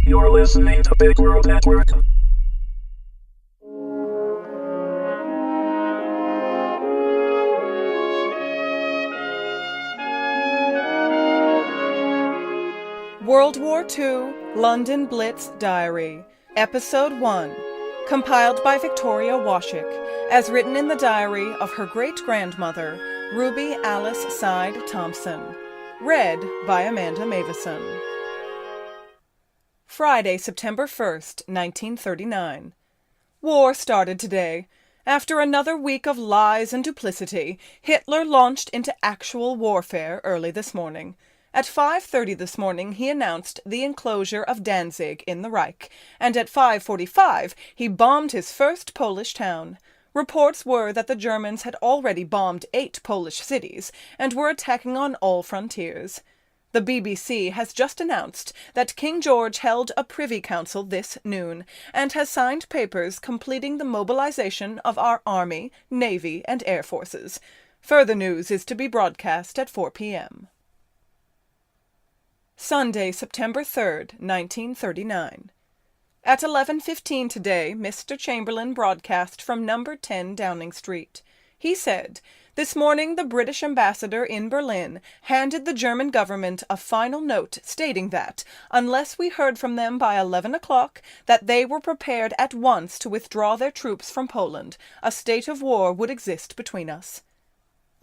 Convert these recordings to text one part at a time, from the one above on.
You're listening to Big World Network. World War II, London Blitz Diary, Episode 1, compiled by Victoria Washik, as written in the diary of her great-grandmother, Ruby Side Thompson. Read by Amanda Mavison. Friday, September 1st, 1939. War started today. After another week of lies and duplicity, Hitler launched into actual warfare early this morning. At 5:30 this morning he announced the enclosure of Danzig in the Reich, and at 5:45 he bombed his first Polish town. Reports were that the Germans had already bombed 8 Polish cities and were attacking on all frontiers. The BBC has just announced that King George held a Privy Council this noon and has signed papers completing the mobilization of our Army, Navy, and Air Forces. Further news is to be broadcast at 4 p.m. Sunday, September 3rd, 1939. At 11:15 today, Mr. Chamberlain broadcast from number 10 Downing Street. He said, "This morning the British ambassador in Berlin handed the German government a final note stating that, unless we heard from them by 11 o'clock, that they were prepared at once to withdraw their troops from Poland, a state of war would exist between us."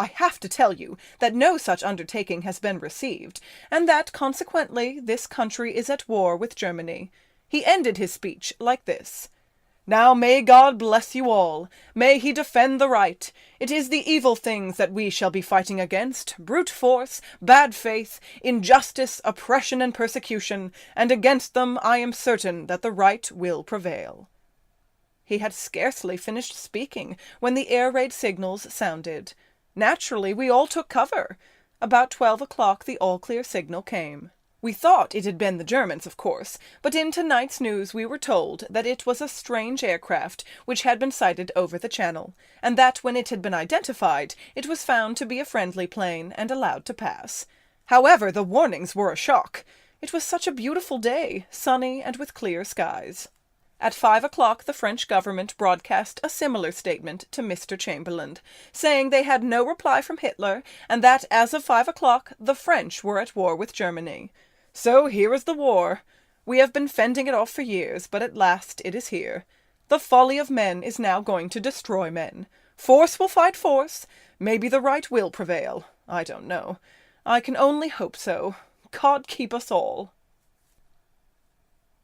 I have to tell you that no such undertaking has been received, and that, consequently, this country is at war with Germany. He ended his speech like this: "Now may God bless you all. May he defend the right. It is the evil things that we shall be fighting against, brute force, bad faith, injustice, oppression, and persecution, and against them I am certain that the right will prevail." He had scarcely finished speaking when the air raid signals sounded. Naturally, we all took cover. About 12 o'clock the all-clear signal came. We thought it had been the Germans, of course, but in tonight's news we were told that it was a strange aircraft which had been sighted over the channel, and that when it had been identified, it was found to be a friendly plane and allowed to pass. However, the warnings were a shock. It was such a beautiful day, sunny and with clear skies. At 5 o'clock the French government broadcast a similar statement to Mr. Chamberlain, saying they had no reply from Hitler, and that as of 5 o'clock the French were at war with Germany. So here is the war. We have been fending it off for years, but at last it is here. The folly of men is now going to destroy men. Force will fight force. Maybe the right will prevail. I don't know. I can only hope so. God keep us all.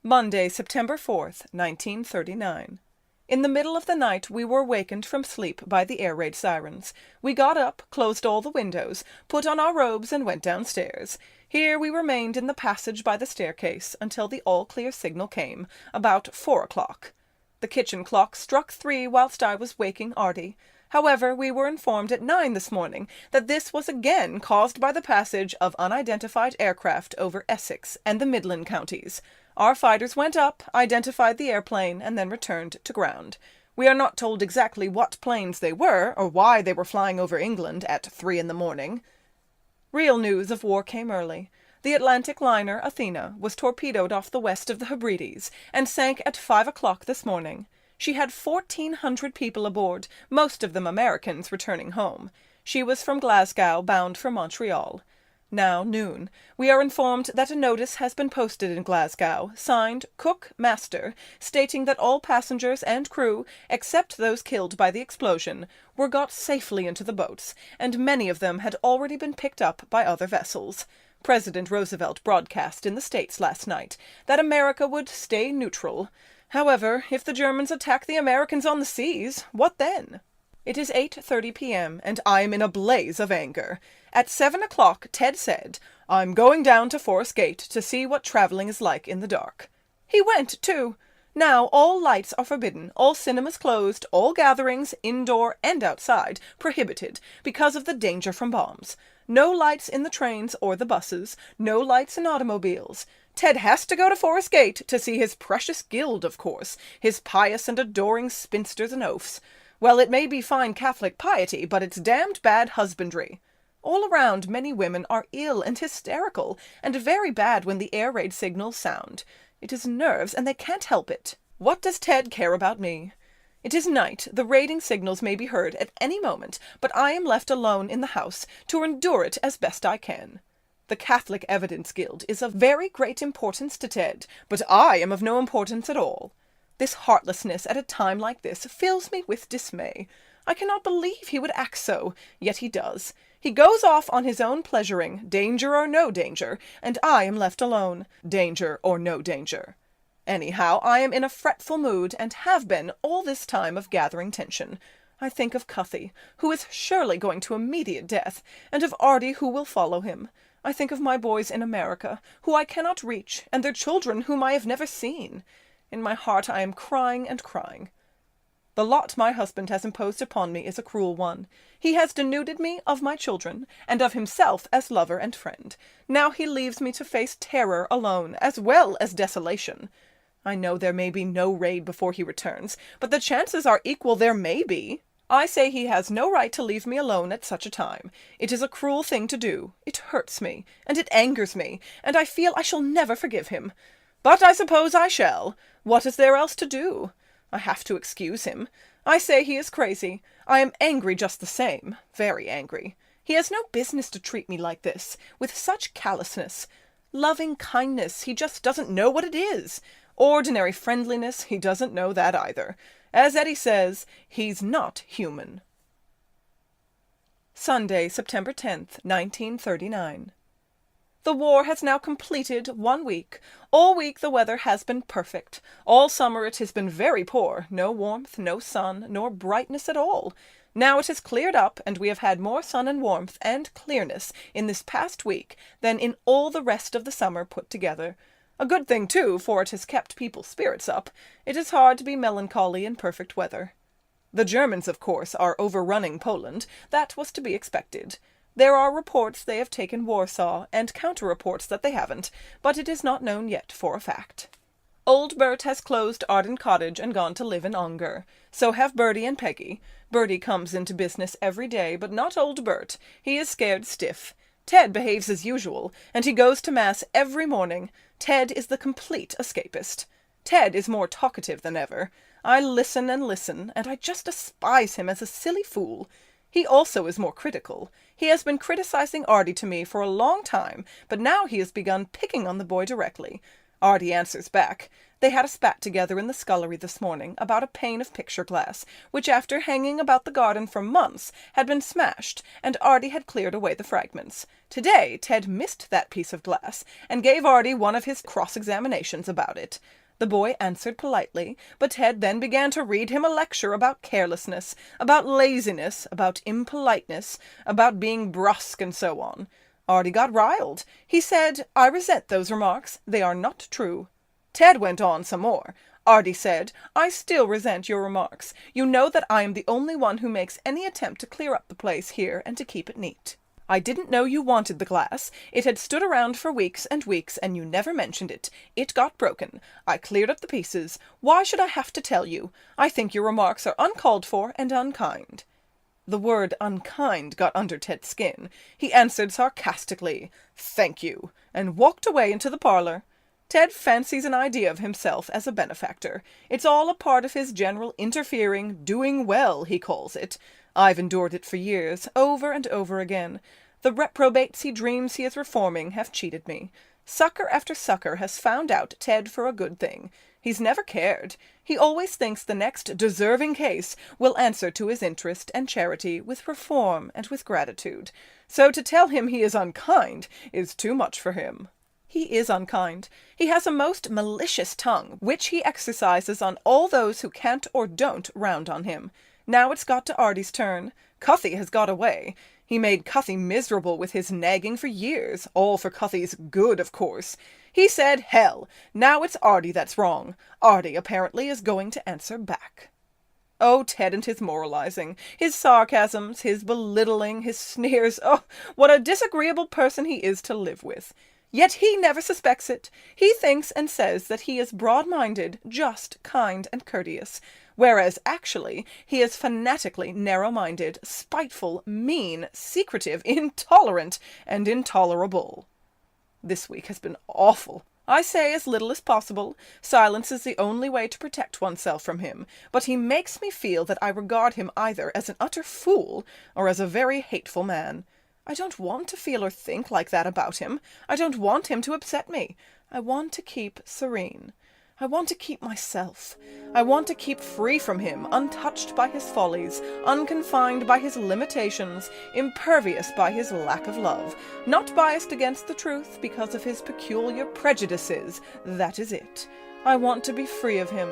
Monday, September 4th, 1939. In the middle of the night we were wakened from sleep by the air raid sirens. We got up, closed all the windows, put on our robes, and went downstairs. Here we remained in the passage by the staircase until the all-clear signal came, about 4 o'clock. The kitchen clock struck 3 whilst I was waking Artie. However, we were informed at 9 this morning that this was again caused by the passage of unidentified aircraft over Essex and the Midland counties. Our fighters went up, identified the airplane, and then returned to ground. We are not told exactly what planes they were, or why they were flying over England at 3 in the morning. Real news of war came early. The Atlantic liner Athena was torpedoed off the west of the Hebrides, and sank at 5 o'clock this morning. She had 1,400 people aboard, most of them Americans returning home. She was from Glasgow, bound for Montreal. Now noon. We are informed that a notice has been posted in Glasgow, signed Cook Master, stating that all passengers and crew, except those killed by the explosion, were got safely into the boats, and many of them had already been picked up by other vessels. President Roosevelt broadcast in the States last night that America would stay neutral. However, if the Germans attack the Americans on the seas, what then? It is 8:30 p.m., and I am in a blaze of anger. At 7 o'clock, Ted said, "I'm going down to Forest Gate to see what travelling is like in the dark." He went, too. Now all lights are forbidden, all cinemas closed, all gatherings, indoor and outside, prohibited, because of the danger from bombs. No lights in the trains or the buses, no lights in automobiles. Ted has to go to Forest Gate to see his precious guild, of course, his pious and adoring spinsters and oafs. Well, it may be fine Catholic piety, but it's damned bad husbandry. All around, many women are ill and hysterical, and very bad when the air raid signals sound. It is nerves, and they can't help it. What does Ted care about me? It is night, the raiding signals may be heard at any moment, but I am left alone in the house to endure it as best I can. The Catholic Evidence Guild is of very great importance to Ted, but I am of no importance at all. This heartlessness at a time like this fills me with dismay. I cannot believe he would act so, yet he does. He goes off on his own pleasuring, danger or no danger, and I am left alone, danger or no danger. Anyhow, I am in a fretful mood, and have been all this time of gathering tension. I think of Cuthie, who is surely going to immediate death, and of Artie, who will follow him. I think of my boys in America, who I cannot reach, and their children whom I have never seen. In my heart I am crying and crying. The lot my husband has imposed upon me is a cruel one. He has denuded me of my children, and of himself as lover and friend. Now he leaves me to face terror alone, as well as desolation. I know there may be no raid before he returns, but the chances are equal there may be. I say he has no right to leave me alone at such a time. It is a cruel thing to do. It hurts me, and it angers me, and I feel I shall never forgive him. But I suppose I shall. What is there else to do? I have to excuse him. I say he is crazy. I am angry just the same, very angry. He has no business to treat me like this, with such callousness. Loving kindness, he just doesn't know what it is. Ordinary friendliness, he doesn't know that either. As Eddie says, he's not human. Sunday, September 10th, 1939. The war has now completed 1 week. All week the weather has been perfect. All summer it has been very poor. No warmth, no sun, nor brightness at all. Now it has cleared up, and we have had more sun and warmth and clearness in this past week than in all the rest of the summer put together. A good thing, too, for it has kept people's spirits up. It is hard to be melancholy in perfect weather. The Germans, of course, are overrunning Poland. That was to be expected. There are reports they have taken Warsaw, and counter-reports that they haven't, but it is not known yet for a fact. Old Bert has closed Arden Cottage and gone to live in Ongar. So have Bertie and Peggy. Bertie comes into business every day, but not old Bert. He is scared stiff. Ted behaves as usual, and he goes to Mass every morning. Ted is the complete escapist. Ted is more talkative than ever. I listen, and I just despise him as a silly fool. He also is more critical. He has been criticizing Artie to me for a long time, but now he has begun picking on the boy directly. Artie answers back. They had a spat together in the scullery this morning about a pane of picture glass, which after hanging about the garden for months had been smashed, and Artie had cleared away the fragments. Today Ted missed that piece of glass, and gave Artie one of his cross-examinations about it. The boy answered politely, but Ted then began to read him a lecture about carelessness, about laziness, about impoliteness, about being brusque, and so on. Artie got riled. He said, "I resent those remarks. They are not true." Ted went on some more. Artie said, "I still resent your remarks. You know that I am the only one who makes any attempt to clear up the place here and to keep it neat. I didn't know you wanted the glass. It had stood around for weeks, and you never mentioned it. It got broken. I cleared up the pieces. Why should I have to tell you? I think your remarks are uncalled for and unkind." The word unkind got under Ted's skin. He answered sarcastically, "Thank you," and walked away into the parlour. Ted fancies an idea of himself as a benefactor. It's all a part of his general interfering, doing well, he calls it. I've endured it for years, over and over again. The reprobates he dreams he is reforming have cheated me. Sucker after sucker has found out Ted for a good thing. He's never cared. He always thinks the next deserving case will answer to his interest and charity with reform and with gratitude. So to tell him he is unkind is too much for him. He is unkind. He has a most malicious tongue, which he exercises on all those who can't or don't round on him. Now it's got to Artie's turn. Cuthie has got away. He made Cuthie miserable with his nagging for years, all for Cuthie's good, of course. He said, "Hell, now it's Artie that's wrong." Artie, apparently, is going to answer back. Oh, Ted and his moralizing, his sarcasms, his belittling, his sneers. Oh, what a disagreeable person he is to live with. Yet he never suspects it. He thinks and says that he is broad-minded, just, kind, and courteous, whereas actually he is fanatically narrow-minded, spiteful, mean, secretive, intolerant, and intolerable. This week has been awful. I say as little as possible. Silence is the only way to protect oneself from him, but he makes me feel that I regard him either as an utter fool or as a very hateful man. I don't want to feel or think like that about him. I don't want him to upset me. I want to keep serene. I want to keep myself. I want to keep free from him, untouched by his follies, unconfined by his limitations, impervious by his lack of love, not biased against the truth because of his peculiar prejudices. That is it. I want to be free of him,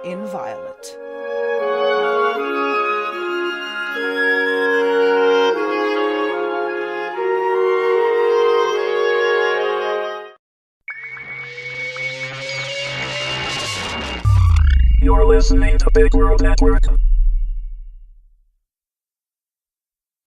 inviolate. You're listening to Big World Network.